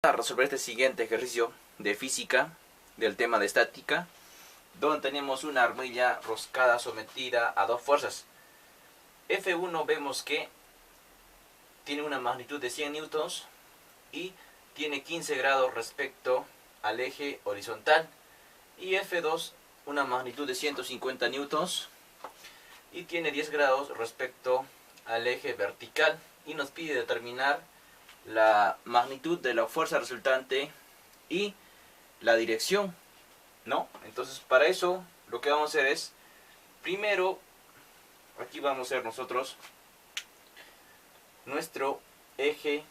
A resolver este siguiente ejercicio de física del tema de estática, donde tenemos una armilla roscada sometida a dos fuerzas. F1 vemos que tiene una magnitud de 100 newtons y tiene 15 grados respecto al eje horizontal, y F2 una magnitud de 150 newtons y tiene 10 grados respecto al eje vertical, y nos pide determinar la magnitud de la fuerza resultante y la dirección, ¿no? Entonces, para eso lo que vamos a hacer es, primero, aquí vamos a hacer nosotros nuestro eje,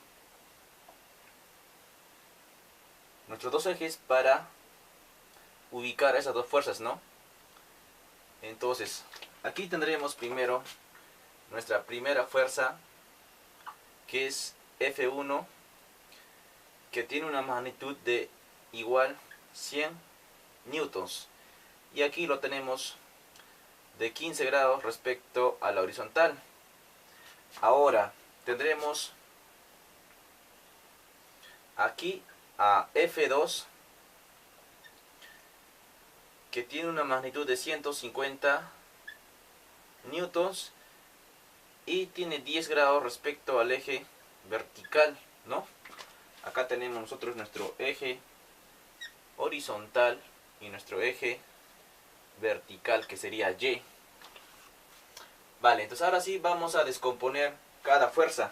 nuestros dos ejes para ubicar esas dos fuerzas, ¿no? Entonces, aquí tendremos primero nuestra primera fuerza, que es F1, que tiene una magnitud de igual 100 newtons, y aquí lo tenemos de 15 grados respecto a la horizontal. Ahora tendremos aquí a F2, que tiene una magnitud de 150 newtons y tiene 10 grados respecto al eje vertical, ¿no? Acá tenemos nosotros nuestro eje horizontal y nuestro eje vertical, que sería Y. Vale, entonces ahora sí vamos a descomponer cada fuerza.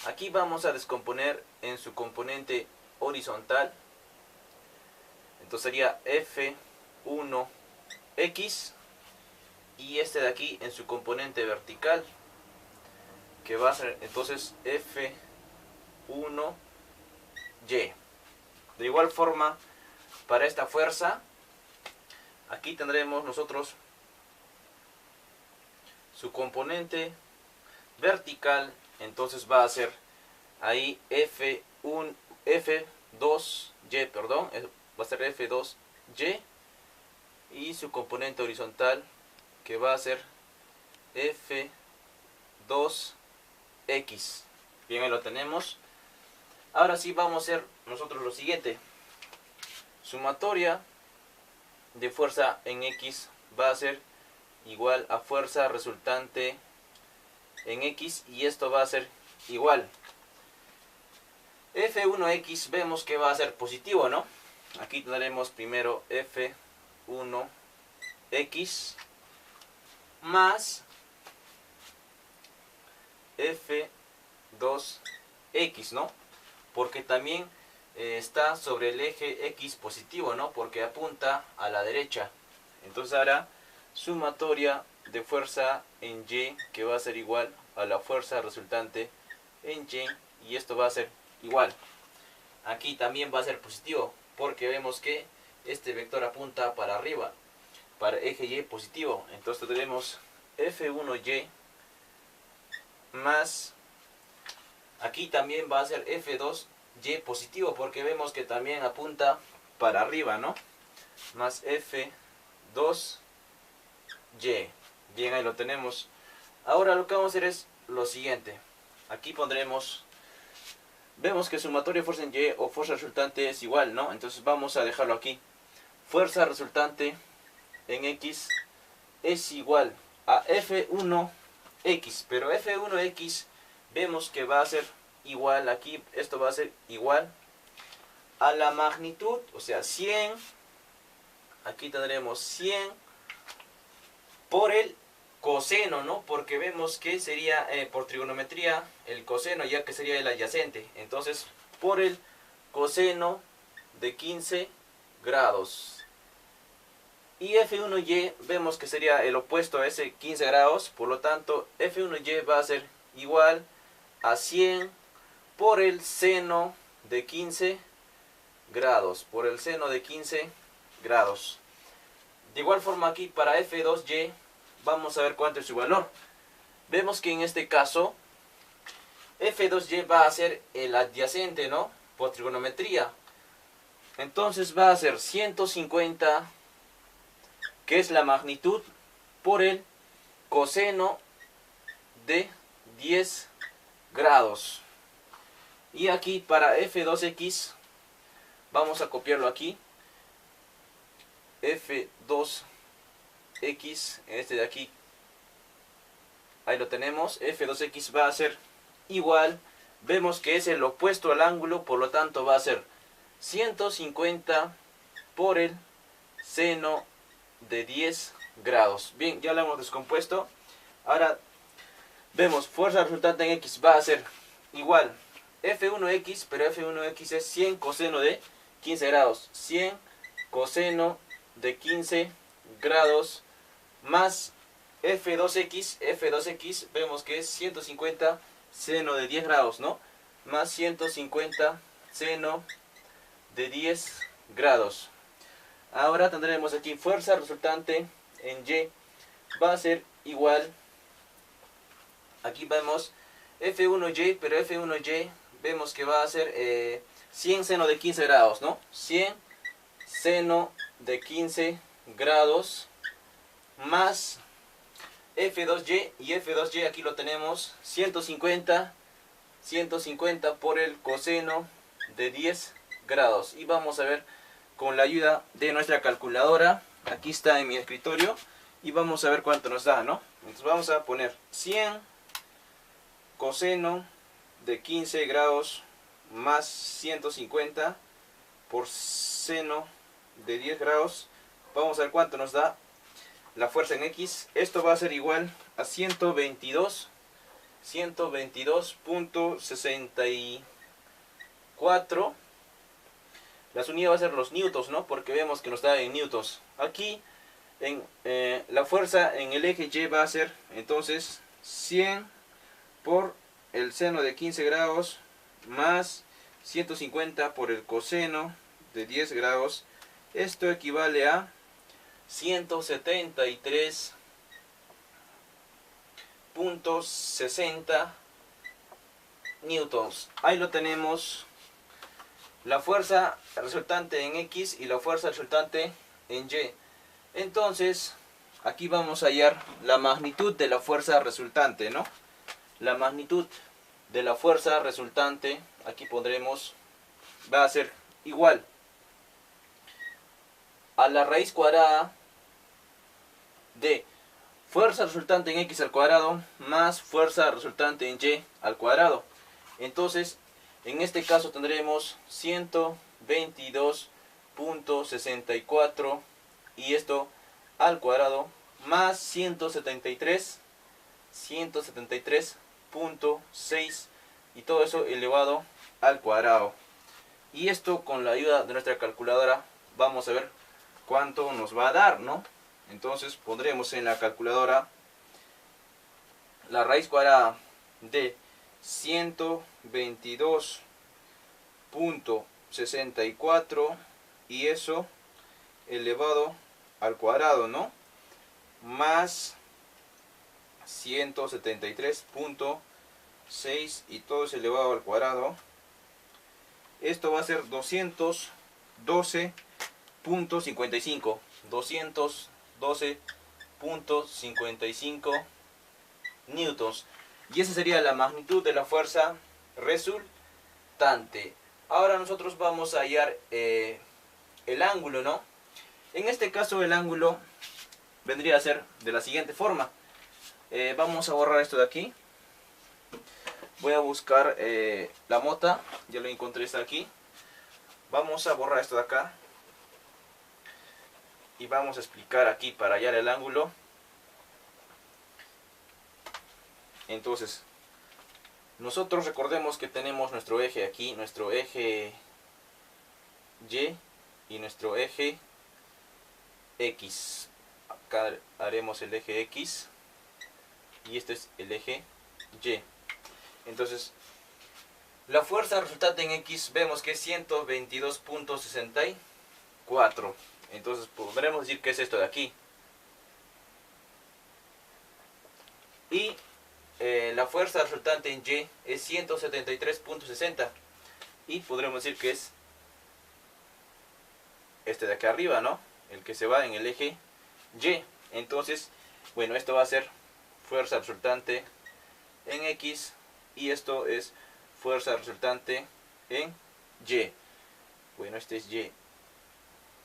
Aquí vamos a descomponer en su componente horizontal. Entonces sería F1X, y este de aquí en su componente vertical, que va a ser entonces F1Y. De igual forma, para esta fuerza, aquí tendremos nosotros su componente vertical, entonces va a ser ahí F2Y, perdón, va a ser F2Y, y su componente horizontal, que va a ser F2X. Bien, ahí lo tenemos. Ahora sí vamos a hacer nosotros lo siguiente. Sumatoria de fuerza en X va a ser igual a fuerza resultante en X, y esto va a ser igual. F1X vemos que va a ser positivo, ¿no? Aquí tendremos primero F1X más F2X, ¿no? Porque también está sobre el eje X positivo, ¿no? Porque apunta a la derecha. Entonces ahora sumatoria de fuerza en Y, que va a ser igual a la fuerza resultante en Y, y esto va a ser igual. Aquí también va a ser positivo, porque vemos que este vector apunta para arriba, para eje Y positivo. Entonces tenemos F1Y más, aquí también va a ser F2Y positivo, porque vemos que también apunta para arriba, ¿no? Más F2Y. Bien, ahí lo tenemos. Ahora lo que vamos a hacer es lo siguiente. Aquí pondremos, vemos que sumatoria de fuerza en Y o fuerza resultante es igual, ¿no? Entonces vamos a dejarlo aquí. Fuerza resultante en X es igual a F1X, pero F1X vemos que va a ser igual, aquí esto va a ser igual a la magnitud, o sea 100, aquí tendremos 100 por el coseno, ¿no? Porque vemos que sería por trigonometría el coseno, ya que sería el adyacente. Entonces, por el coseno de 15 grados. Y F1Y vemos que sería el opuesto a ese 15 grados. Por lo tanto, F1Y va a ser igual a 100 por el seno de 15 grados. Por el seno de 15 grados. De igual forma aquí para F2Y vamos a ver cuánto es su valor. Vemos que en este caso F2Y va a ser el adyacente, ¿no? Por trigonometría. Entonces va a ser 150, que es la magnitud, por el coseno de 10 grados. Y aquí para f2x vamos a copiarlo aquí. f2x, este de aquí, ahí lo tenemos. f2x va a ser igual, vemos que es el opuesto al ángulo, por lo tanto va a ser 150 por el seno de 10 grados. Bien, ya lo hemos descompuesto. Ahora vemos, fuerza resultante en x va a ser igual f1x, pero f1x es 100 coseno de 15 grados. 100 coseno de 15 grados más f2x vemos que es 150 seno de 10 grados, ¿no? Más 150 seno de 10 grados. Ahora tendremos aquí fuerza resultante en y va a ser igual, aquí vemos f1y, pero f1y vemos que va a ser 100 seno de 15 grados, ¿no? 100 seno de 15 grados más f2y, y f2y aquí lo tenemos 150 por el coseno de 10 grados. Y vamos a ver con la ayuda de nuestra calculadora, aquí está en mi escritorio, y vamos a ver cuánto nos da, ¿no? Entonces vamos a poner 100 coseno de 15 grados más 150 por seno de 10 grados. Vamos a ver cuánto nos da la fuerza en x. Esto va a ser igual a 122.64. Las unidades va a ser los newtons, ¿no? Porque vemos que nos da en newtons. Aquí en la fuerza en el eje y va a ser entonces 100 por el seno de 15 grados más 150 por el coseno de 10 grados. Esto equivale a 173.60 newtons. Ahí lo tenemos, la fuerza resultante en x y la fuerza resultante en y. Entonces aquí vamos a hallar la magnitud de la fuerza resultante, ¿no? La magnitud de la fuerza resultante, aquí pondremos, va a ser igual a la raíz cuadrada de fuerza resultante en x al cuadrado más fuerza resultante en y al cuadrado. Entonces, en este caso tendremos 122.64 y esto al cuadrado más 173.6 y todo eso elevado al cuadrado. Y esto con la ayuda de nuestra calculadora vamos a ver cuánto nos va a dar, ¿no? Entonces pondremos en la calculadora la raíz cuadrada de 122.64 y eso elevado al cuadrado, ¿no? Más 173.6 y todo es elevado al cuadrado. Esto va a ser 212.55. 212.55 newtons. Y esa sería la magnitud de la fuerza resultante. Ahora nosotros vamos a hallar el ángulo, ¿no? En este caso el ángulo vendría a ser de la siguiente forma. Vamos a borrar esto de aquí. Voy a buscar la mota. Ya lo encontré, está aquí. Vamos a borrar esto de acá. Y vamos a explicar aquí para hallar el ángulo. Entonces, nosotros recordemos que tenemos nuestro eje aquí, nuestro eje Y y nuestro eje X. Acá haremos el eje X y este es el eje Y. Entonces, la fuerza resultante en X vemos que es 122.64. Entonces podremos decir que es esto de aquí. Y la fuerza resultante en Y es 173.60. Y podremos decir que es este de acá arriba, ¿no? El que se va en el eje Y. Entonces, bueno, esto va a ser fuerza resultante en X. Y esto es fuerza resultante en Y. Bueno, este es Y.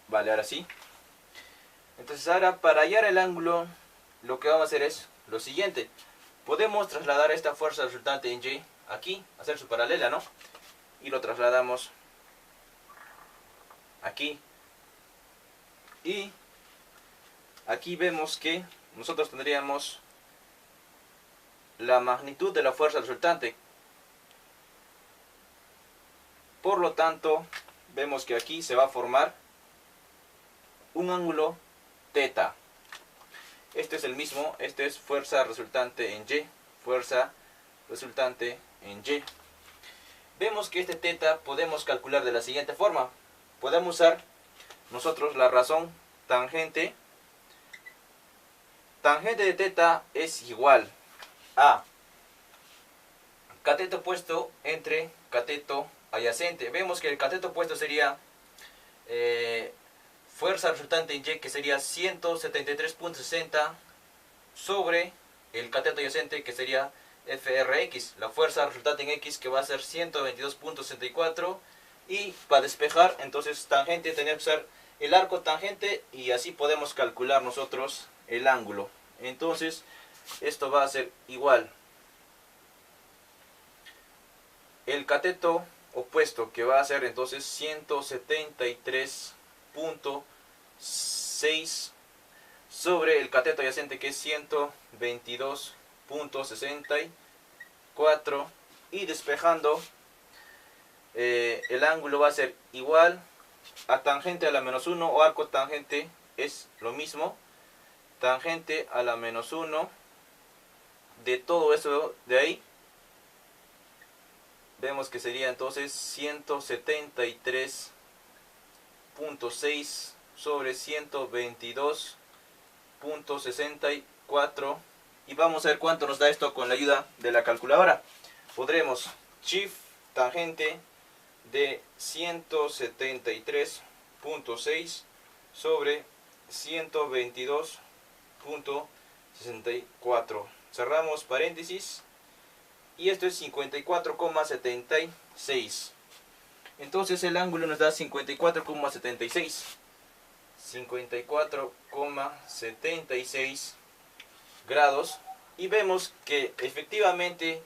Vale, ahora sí. Entonces ahora para hallar el ángulo, lo que vamos a hacer es lo siguiente. Podemos trasladar esta fuerza resultante en Y aquí, hacer su paralela, ¿no? Y lo trasladamos aquí. Y aquí vemos que nosotros tendríamos la magnitud de la fuerza resultante. Por lo tanto, vemos que aquí se va a formar un ángulo teta. Este es el mismo, este es fuerza resultante en Y, fuerza resultante en Y. Vemos que este teta podemos calcular de la siguiente forma. Podemos usar nosotros la razón tangente. Tangente de teta es igual a cateto opuesto entre cateto adyacente. Vemos que el cateto opuesto sería fuerza resultante en Y, que sería 173.60 sobre el cateto adyacente, que sería FRX. La fuerza resultante en X, que va a ser 122.64. Y para despejar, entonces tangente, tenemos que usar el arco tangente y así podemos calcular nosotros el ángulo. Entonces esto va a ser igual. El cateto opuesto, que va a ser entonces 173.6 sobre el cateto adyacente, que es 122.64, y despejando el ángulo va a ser igual a tangente a la menos 1, o arco tangente es lo mismo, tangente a la menos 1 de todo eso de ahí. Vemos que sería entonces 173.6 sobre 122.64. Y vamos a ver cuánto nos da esto con la ayuda de la calculadora. Podremos shift tangente de 173.6 sobre 122.64. Cerramos paréntesis. Y esto es 54,76. Entonces el ángulo nos da 54,76. 54,76 grados. Y vemos que efectivamente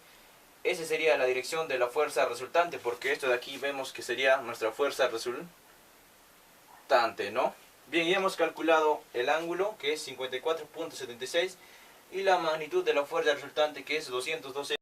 esa sería la dirección de la fuerza resultante, porque esto de aquí vemos que sería nuestra fuerza resultante, ¿no? Bien, ya hemos calculado el ángulo, que es 54,76, y la magnitud de la fuerza resultante, que es 212.